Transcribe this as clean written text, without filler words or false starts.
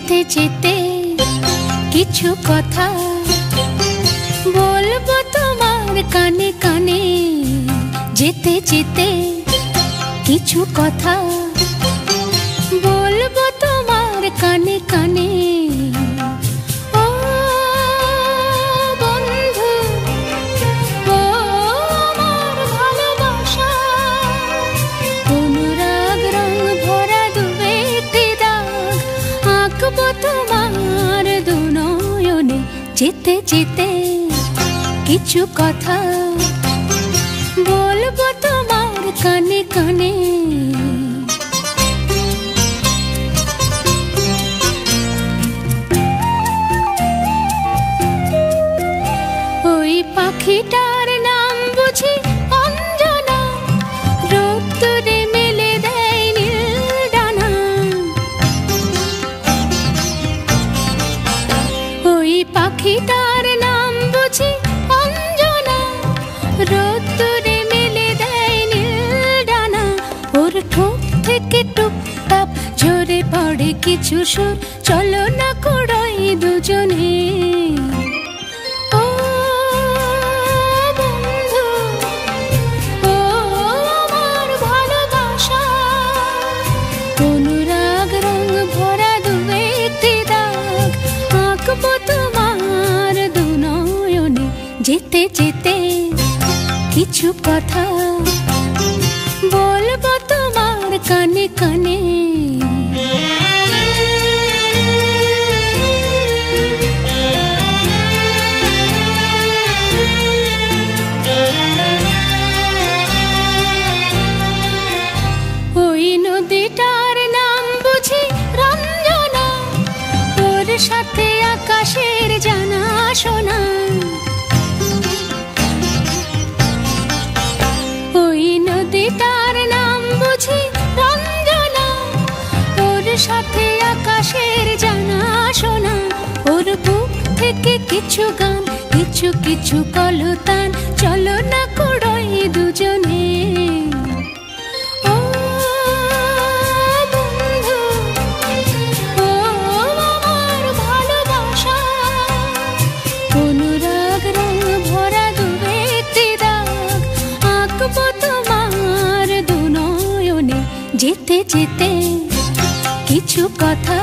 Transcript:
যেতে যেতে কিছু কথা বলবো তোমার কানে কানে, যেতে যেতে কিছু কথা বলবো তোমার কানে কানে। ও বন্ধু, ও আমার ভালোবাসা, অনুরাগ রং ভরা দুবেটি দাগ আঁকবো তোমার দু নয়নে, যেতে যেতে কিছু কথা বলবো তোমার কানে কানে। ওই পাখিটার নাম বুঝি অঞ্জনা, রোদ্দুরে মেলে দেয় নীল ডানা। ওই পাখিটার নাম বুঝি অঞ্জনা, রোদ্দুরে মেলে দেয় নীল ডানা। ওর ঠোঁট থেকে টুপটাপ ঝরে পড়ে কিছু সুর, চলো না কুড়াই দুজনে। ও বন্ধু, ও আমার ভালোবাসা, অনুরাগ রং ভরা দুবেটি দাগ আঁকবো তোমার দু নয়নে, যেতে যেতে কিছু কথা বলবো তোমার কানে কানে। ওই নদীটার নাম বুঝি রঞ্জনা, ওর সাথে আকাশের জানা শোনা। ওই নদীটার নাম বুঝি রঞ্জনা, ওর সাথে আকাশের জানা শোনা। ওর বুক থেকে কিছু গান, কিছু কিছু কলতান, চলো না কুড়োই দুজনে। ও বন্ধু, ও আমার ভালোবাসা, অনুরাগ রং ভরা দুবেটি দাগ আঁকবো তোমার দু নয়নে, যেতে যেতে কিছু কথা